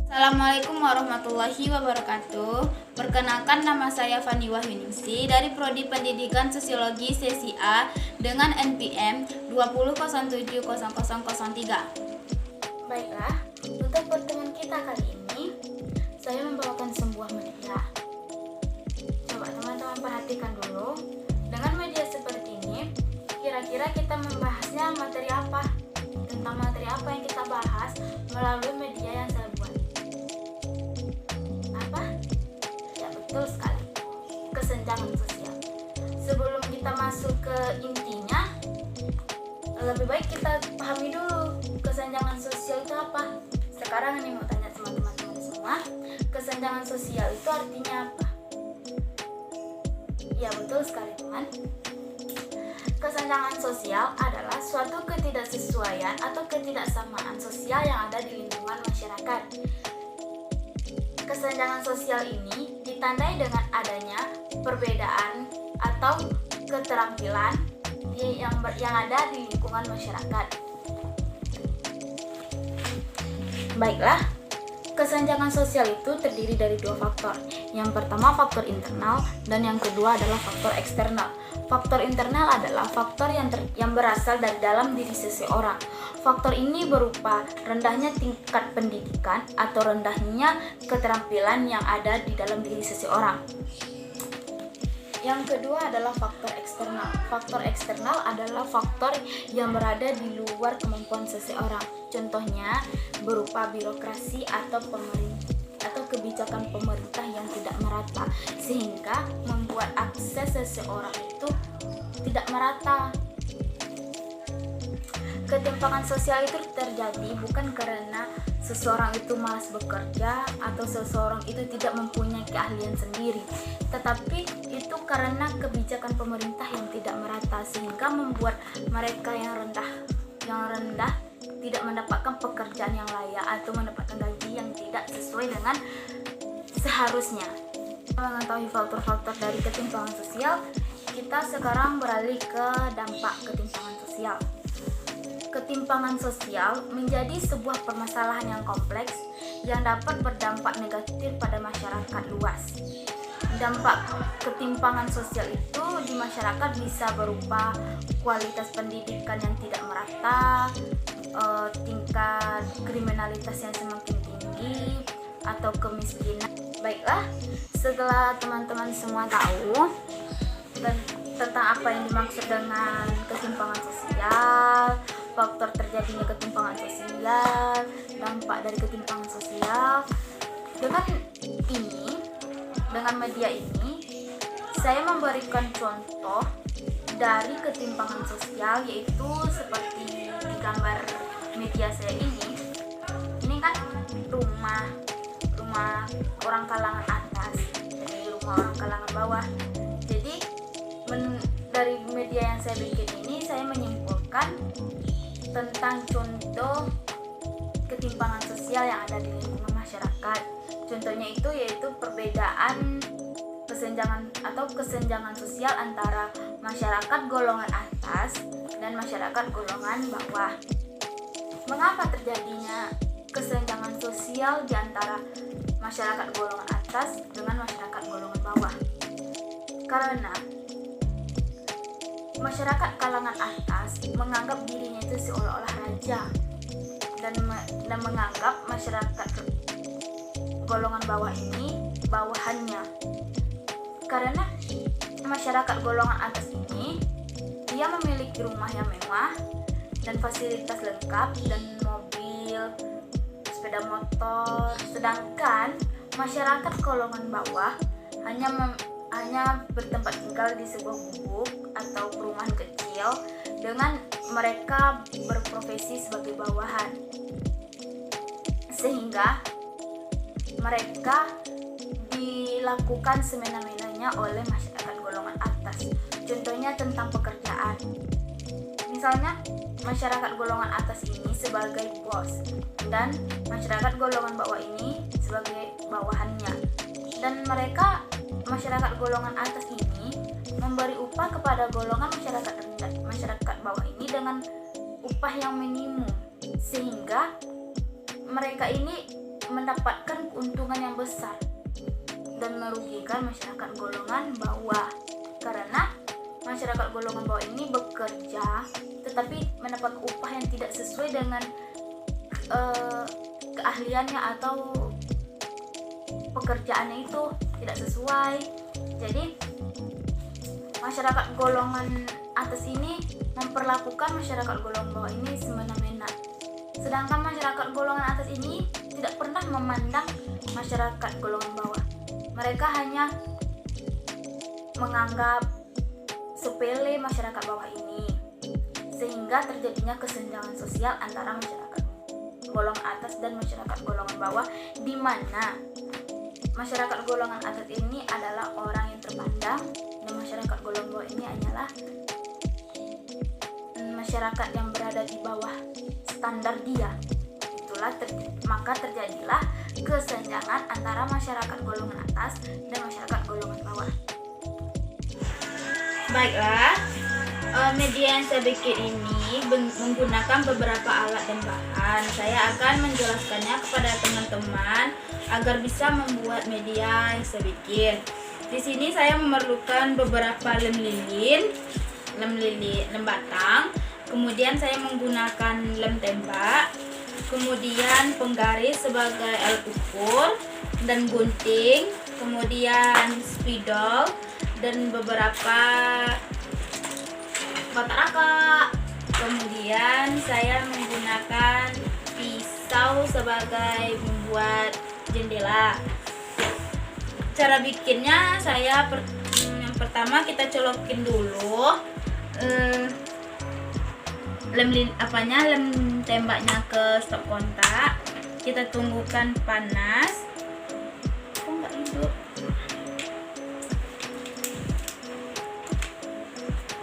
Assalamualaikum warahmatullahi wabarakatuh. Perkenalkan, nama saya Fani Wahyuningsi dari Prodi Pendidikan Sosiologi Sesi A dengan NPM 20070003. Baiklah, untuk pertemuan kita kali ini, saya membawakan sebuah media. Coba teman-teman perhatikan dulu. Dengan media seperti ini, kira-kira kita membahasnya materi apa? Tentang materi apa yang kita bahas melalui media yang saya buat? Apa? Ya, betul sekali. Kesenjangan sosial. Sebelum kita masuk ke intinya, lebih baik kita pahami dulu kesenjangan sosial itu apa. Sekarang ini mau tanya sama teman-teman semua, kesenjangan sosial itu artinya apa? Ya, betul sekali teman. Kesenjangan sosial adalah suatu ketidaksesuaian atau ketidaksamaan sosial yang ada di lingkungan masyarakat. Kesenjangan sosial ini ditandai dengan adanya perbedaan atau keterampilan yang ada di lingkungan masyarakat. Baiklah, kesenjangan sosial itu terdiri dari dua faktor. Yang pertama faktor internal dan yang kedua adalah faktor eksternal. Faktor internal adalah faktor yang berasal dari dalam diri seseorang. Faktor ini berupa rendahnya tingkat pendidikan atau rendahnya keterampilan yang ada di dalam diri seseorang. Yang kedua adalah faktor eksternal. Faktor eksternal adalah faktor yang berada di luar kemampuan seseorang. Contohnya berupa birokrasi atau kebijakan pemerintah yang tidak merata, sehingga membuat akses seseorang itu tidak merata. Ketimpangan sosial itu terjadi bukan karena seseorang itu malas bekerja atau seseorang itu tidak mempunyai keahlian sendiri, tetapi itu karena kebijakan pemerintah yang tidak merata, sehingga membuat mereka yang rendah tidak mendapatkan pekerjaan yang layak atau mendapatkan gaji yang tidak sesuai dengan seharusnya. Mengetahui faktor-faktor dari ketimpangan sosial, kita sekarang beralih ke dampak ketimpangan sosial. Ketimpangan sosial menjadi sebuah permasalahan yang kompleks yang dapat berdampak negatif pada masyarakat luas. Dampak ketimpangan sosial itu di masyarakat bisa berupa kualitas pendidikan yang tidak merata, tingkat kriminalitas yang semakin tinggi, atau kemiskinan. Baiklah, setelah teman-teman semua tahu tentang apa yang dimaksud dengan ketimpangan sosial, faktor terjadinya ketimpangan sosial, dampak dari ketimpangan sosial, dengan media ini saya memberikan contoh dari ketimpangan sosial, yaitu seperti di gambar media saya ini kan rumah orang kalangan atas, jadi rumah orang kalangan bawah. Jadi dari media yang saya bikin ini saya menyimpulkan tentang contoh ketimpangan sosial yang ada di lingkungan masyarakat. Contohnya itu yaitu perbedaan kesenjangan sosial antara masyarakat golongan atas dan masyarakat golongan bawah. Mengapa terjadinya kesenjangan sosial di antara masyarakat golongan atas dengan masyarakat golongan bawah? Karena masyarakat kalangan atas menganggap dirinya itu seolah-olah raja dan menganggap masyarakat golongan bawah ini bawahannya. Karena masyarakat golongan atas ini dia memiliki rumah yang mewah dan fasilitas lengkap dan mobil, sepeda motor, sedangkan masyarakat golongan bawah hanya bertempat tinggal di sebuah gubuk atau perumahan kecil dengan mereka berprofesi sebagai bawahan, sehingga mereka dilakukan semena-menanya oleh masyarakat golongan atas. Contohnya tentang pekerjaan, misalnya masyarakat golongan atas ini sebagai bos dan masyarakat golongan bawah ini sebagai bawahannya, dan masyarakat golongan atas ini memberi upah kepada golongan masyarakat bawah ini dengan upah yang minimum, sehingga mereka ini mendapatkan keuntungan yang besar dan merugikan masyarakat golongan bawah, karena masyarakat golongan bawah ini bekerja tetapi mendapat upah yang tidak sesuai dengan keahliannya atau pekerjaannya itu tidak sesuai. Jadi masyarakat golongan atas ini memperlakukan masyarakat golongan bawah ini semena-mena, sedangkan masyarakat golongan atas ini tidak pernah memandang masyarakat golongan bawah. Mereka hanya menganggap sepele masyarakat bawah ini, sehingga terjadinya kesenjangan sosial antara masyarakat golongan atas dan masyarakat golongan bawah, di mana masyarakat golongan atas ini adalah orang yang terpandang dan masyarakat golongan bawah ini hanyalah masyarakat yang berada di bawah standar dia. Maka terjadilah kesenjangan antara masyarakat golongan atas dan masyarakat golongan bawah. Baiklah, media yang saya bikin ini menggunakan beberapa alat dan bahan. Saya akan menjelaskannya kepada teman-teman agar bisa membuat media yang saya bikin. Di sini saya memerlukan beberapa lem batang. Kemudian saya menggunakan lem tembak. Kemudian penggaris sebagai alat ukur dan gunting. Kemudian spidol dan beberapa kotak raka. Kemudian saya menggunakan pisau sebagai membuat jendela. Cara bikinnya yang pertama kita colokin dulu lem tembaknya ke stop kontak. Kita tunggukan panas. Kok nggak hidup?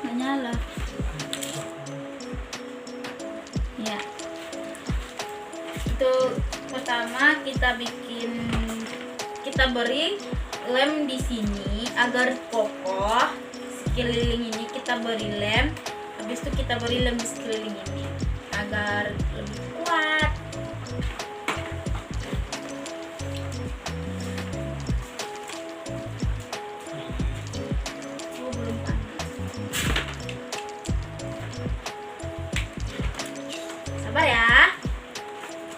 Nggak nyala. Ya. Itu pertama kita beri lem di sini agar kokoh. Sekeliling ini kita beri lem. Habis itu kita beri lem di sekeliling ini agar lebih kuat. Oh, belum panas. Sabar ya.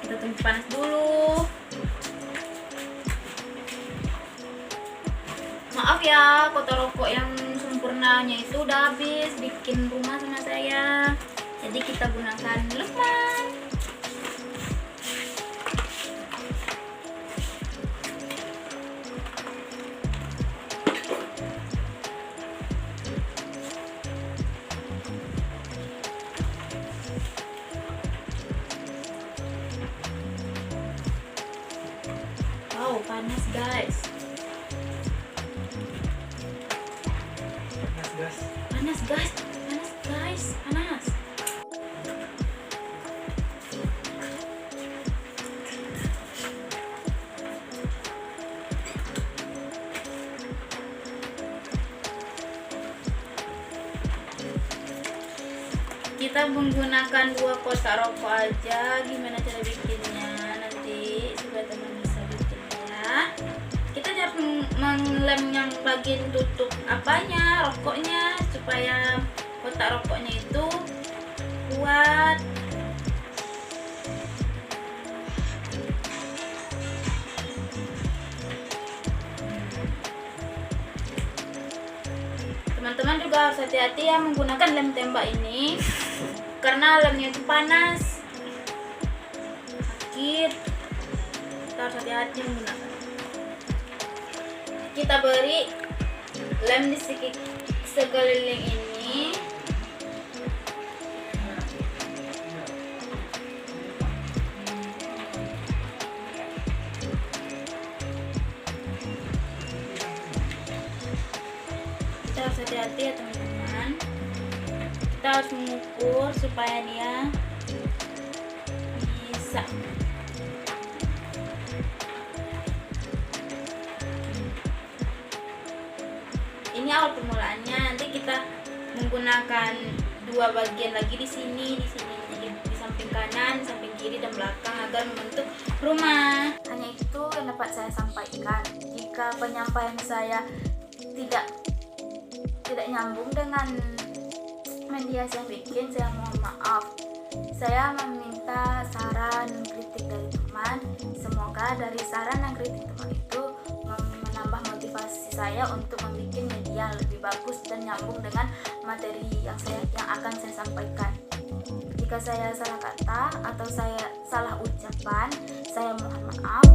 Kita tunggu panas dulu. Maaf ya, kotak rokok yang sempurnanya itu udah habis bikin rumah sama saya, jadi kita gunakan lemang. Wow, panas guys. Panas guys. Kita menggunakan 2 kotak rokok aja. Gimana cara bikinnya nanti supaya teman bisa bikinnya. Kita harus menglem yang bagian tutup rokoknya supaya kotak rokoknya itu kuat. Teman-teman juga harus hati-hati ya menggunakan lem tembak ini, karena lemnya itu panas, sakit. Kita harus hati-hati menggunakan. Kita beri lem di sekeliling ini. Kita harus hati-hati ya teman-teman. Kita harus mengukur supaya dia bisa. Ini awal permulaannya. Nanti kita menggunakan 2 bagian lagi di sini, jadi di samping kanan, samping kiri dan belakang agar membentuk rumah. Hanya itu yang dapat saya sampaikan. Jika penyampaian saya tidak nyambung dengan media saya bikin, saya mohon maaf. Saya meminta saran dan kritik dari teman. Semoga dari saran dan kritik teman itu menambah motivasi saya untuk membuat media lebih bagus dan nyambung dengan materi yang akan saya sampaikan. Jika saya salah kata atau saya salah ucapan, saya mohon maaf.